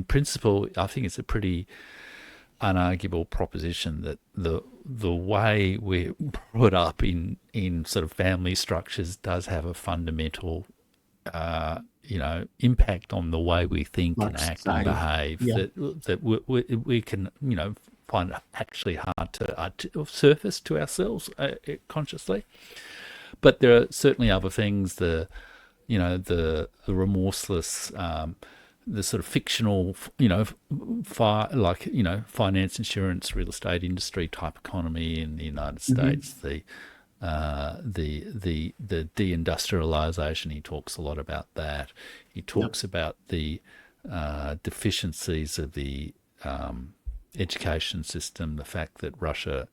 S2: principle, I think it's a pretty unarguable proposition that the way we're brought up in sort of family structures does have a fundamental impact on the way we think and act and behave. That we can find it actually hard to surface to ourselves consciously. But there are certainly other things, the remorseless, the sort of fictional, finance, insurance, real estate industry type economy in the United States, the deindustrialization. He talks a lot about that. He talks about the deficiencies of the education system, the fact that Russia,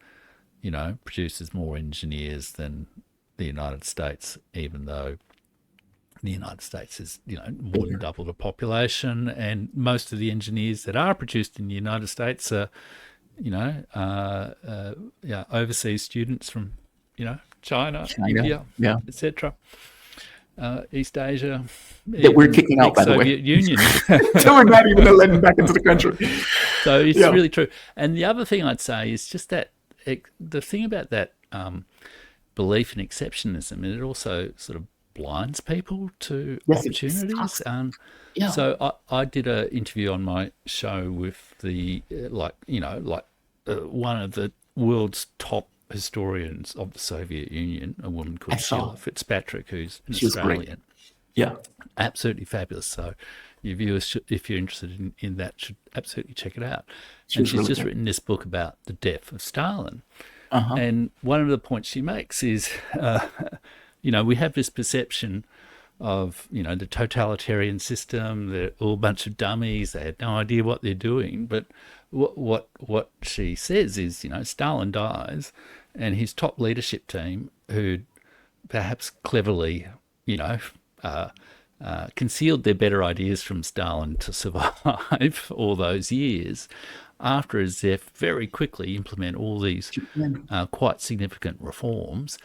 S2: produces more engineers than the United States, even though the United States is, more than double the population, and most of the engineers that are produced in the United States are, overseas students from, China, India, etc. East Asia,
S1: that we're kicking out, by the way.
S2: Soviet Union.
S1: So we're not even letting them back into the country.
S2: So it's really true. And the other thing I'd say is just that the thing about that belief in exceptionalism, and it also sort of blinds people to
S1: Yes, it's
S2: opportunities.
S1: toxic. Yeah,
S2: So I did an interview on my show with the one of the world's top historians of the Soviet Union, a woman
S1: I
S2: called Sheila
S1: saw.
S2: Fitzpatrick, who's an
S1: She was great.
S2: Australian.
S1: Yeah,
S2: Absolutely fabulous. So your viewers, if you're interested in that, should absolutely check it out.
S1: she
S2: And
S1: was
S2: she's
S1: really
S2: just
S1: good.
S2: written this book about the death of Stalin.
S1: Uh-huh.
S2: And one of the points she makes is, we have this perception of, the totalitarian system. They're all a bunch of dummies. They had no idea what they're doing. But what she says is, Stalin dies, and his top leadership team, who perhaps cleverly, concealed their better ideas from Stalin to survive all those years, after his death, very quickly implement all these quite significant reforms.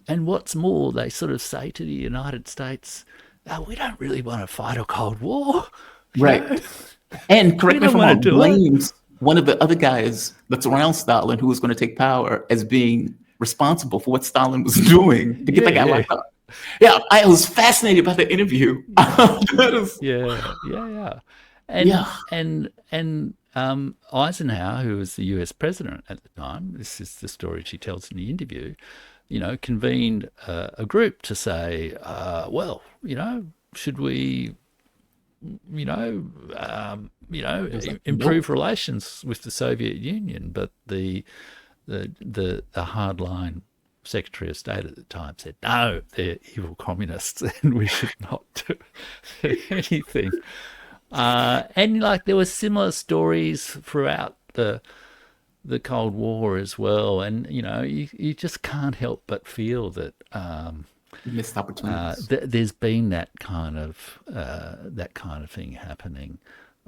S2: And what's more, they sort of say to the United States, oh, we don't really want to fight a Cold War.
S1: Right. And
S2: We
S1: correct me if
S2: don't
S1: I'm
S2: want to
S1: wrong,
S2: do it.
S1: blames one of the other guys that's around Stalin who was going to take power as being responsible for what Stalin was doing to get
S2: Yeah,
S1: the guy
S2: yeah,
S1: locked up. Yeah, I was fascinated by the interview. That is,
S2: yeah. And
S1: yeah,
S2: Eisenhower, who was the US president at the time, this is the story she tells in the interview, convened a group to say, should we,
S1: no,
S2: improve relations with the Soviet Union? But the hardline Secretary of State at the time said, no, they're evil communists and we should not do anything. And there were similar stories throughout the Cold War as well. And, you just can't help but feel that
S1: missed opportunities.
S2: there's been that kind of thing happening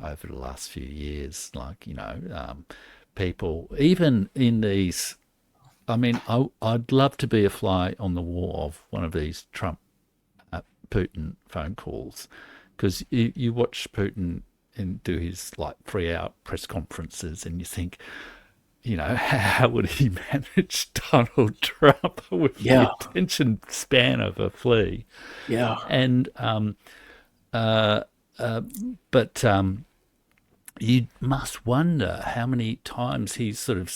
S2: over the last few years. People, even in these, I'd love to be a fly on the wall of one of these Trump Putin phone calls, because you watch Putin and do his 3-hour press conferences, and you think, how would he manage Donald Trump with
S1: Yeah,
S2: the attention span of a flea?
S1: yeah,
S2: And but you must wonder how many times he's sort of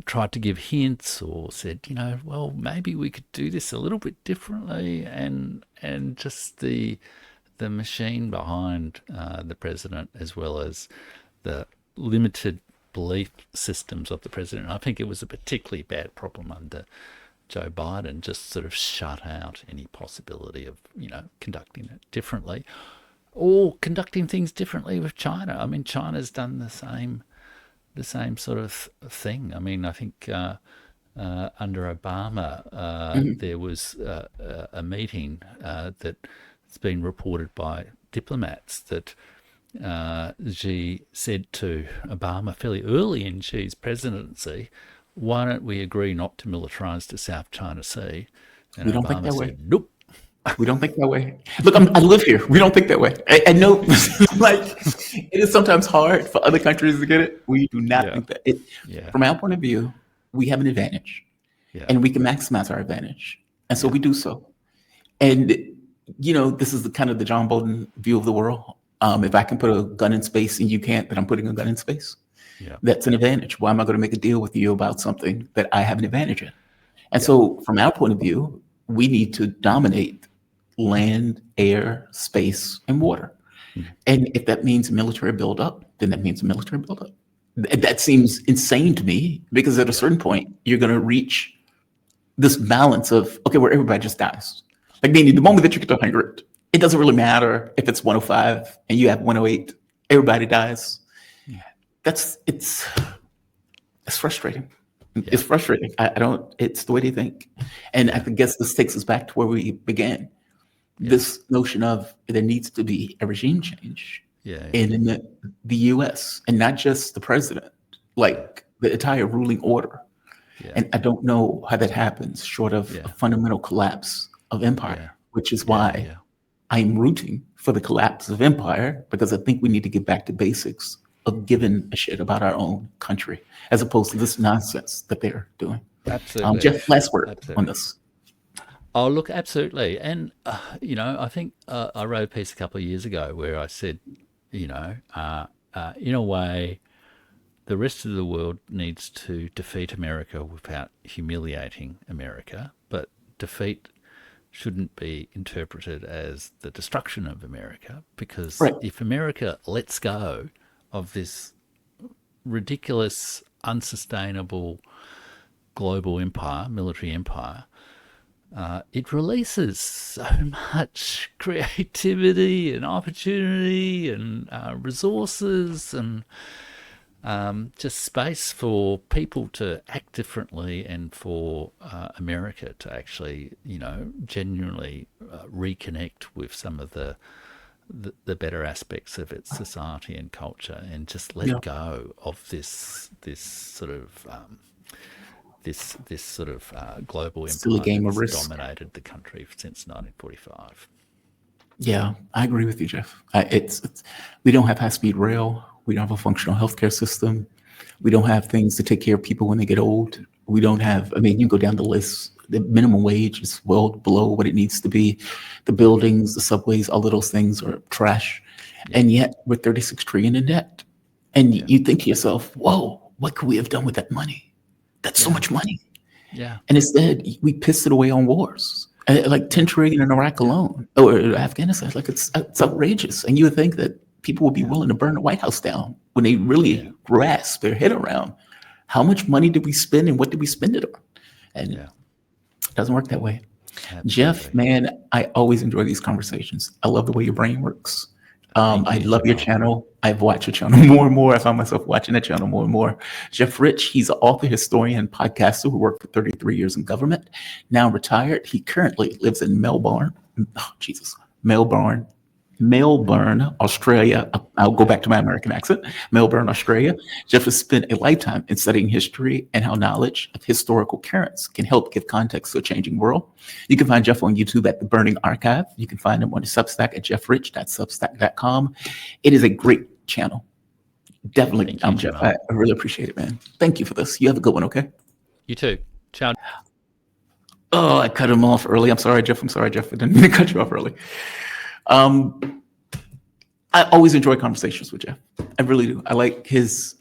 S2: tried to give hints or said, well, maybe we could do this a little bit differently, and just the machine behind the president, as well as the limited belief systems of the president. I think it was a particularly bad problem under Joe Biden, just sort of shut out any possibility of, conducting it differently, or conducting things differently with China. I mean, China's done the same sort of thing. I mean, I think under Obama, there was a meeting that's been reported by diplomats that Xi said to Obama fairly early in Xi's presidency, why don't we agree not to militarize the South China Sea? And
S1: we don't think
S2: Obama
S1: that way.
S2: said, nope.
S1: We don't think that way. Look, I live here. We don't think that way. I know, it is sometimes hard for other countries to get it. We do not
S2: Yeah,
S1: think that. It,
S2: yeah,
S1: from our point of view, we have an advantage,
S2: yeah,
S1: and we can maximize our advantage, and so
S2: yeah,
S1: we do so. And this is the kind of the John Bolton view of the world. If I can put a gun in space and you can't, then I'm putting a gun in space.
S2: yeah,
S1: That's an advantage. Why am I going to make a deal with you about something that I have an advantage in? And
S2: yeah,
S1: so, from our point of view, we need to dominate land, air, space, and water. And if that means military buildup, then that means military buildup. That seems insane to me, because at a
S2: yeah,
S1: certain point, you're going to reach this balance of, okay, where everybody just dies. Like, meaning the moment that you get to 100, it doesn't really matter if it's 105 and you have 108, everybody dies. It's frustrating.
S2: yeah,
S1: It's frustrating. I don't, it's the way they think. And I guess this takes us back to where we began.
S2: yeah,
S1: This notion of there needs to be a regime change
S2: yeah,
S1: in the US, and not just the president,
S2: yeah,
S1: like the entire ruling order.
S2: yeah,
S1: And I don't know how that happens short of a
S2: yeah,
S1: fundamental collapse of
S2: yeah,
S1: empire, which is
S2: yeah,
S1: why
S2: yeah,
S1: I'm rooting for the collapse of empire, because I think we need to get back to basics of giving a shit about our own country, as opposed to this nonsense that they're doing.
S2: absolutely,
S1: Jeff, last word on
S2: absolutely.
S1: this.
S2: Oh, look, absolutely. And, I think I wrote a piece a couple of years ago where I said, in a way, the rest of the world needs to defeat America without humiliating America, but defeat shouldn't be interpreted as the destruction of America, because
S1: Right.
S2: if America lets go of this ridiculous, unsustainable global empire, military empire, it releases so much creativity and opportunity and resources and just space for people to act differently, and for America to actually, genuinely reconnect with some of the better aspects of its society and culture, and just
S1: Yeah.
S2: let go of this sort of global
S1: Still a
S2: empire
S1: game of
S2: that's
S1: risk.
S2: dominated the country since 1945.
S1: Yeah, I agree with you, Jeff. It's we don't have high-speed rail. We don't have a functional healthcare system. We don't have things to take care of people when they get old. We don't have. I mean, you go down the list. The minimum wage is well below what it needs to be. The buildings, the subways, all of those things are trash,
S2: Yeah,
S1: and yet we're 36 trillion in debt. And
S2: yeah,
S1: you think to yourself, "Whoa, what could we have done with that money? That's so
S2: yeah,
S1: much money."
S2: yeah,
S1: And instead, we pissed it away on wars, like
S2: yeah,
S1: 10 trillion in Iraq alone, or Afghanistan. Like it's outrageous. And you would think that people would be
S2: yeah,
S1: willing to burn the White House down when they
S2: yeah,
S1: really grasp their head around how much money did we spend and what did we spend it on? And
S2: yeah,
S1: it doesn't work that way. Jeff,
S2: absolutely.
S1: man, I always enjoy these conversations. I love the way your brain works.
S2: Thank
S1: I
S2: you,
S1: love your
S2: Joel.
S1: channel. I've watched your channel more and more. I find myself watching that channel more and more. Jeff Rich, he's an author, historian, podcaster who worked for 33 years in government. Now retired. He currently lives in Melbourne. Oh, Jesus. Melbourne, Australia. I'll go back to my American accent. Melbourne, Australia. Jeff has spent a lifetime in studying history and how knowledge of historical currents can help give context to a changing world. You can find Jeff on YouTube at The Burning Archive. You can find him on his Substack at jeffrich.substack.com. It is a great channel. Definitely,
S2: Thank you,
S1: Jeff.
S2: Joel.
S1: I really appreciate it, man. Thank you for this. You have a good one, okay?
S2: You too. Ciao.
S1: Oh, I cut him off early. I'm sorry, Jeff. I didn't mean to cut you off early. Um, I always enjoy conversations with Jeff. I really do. I like his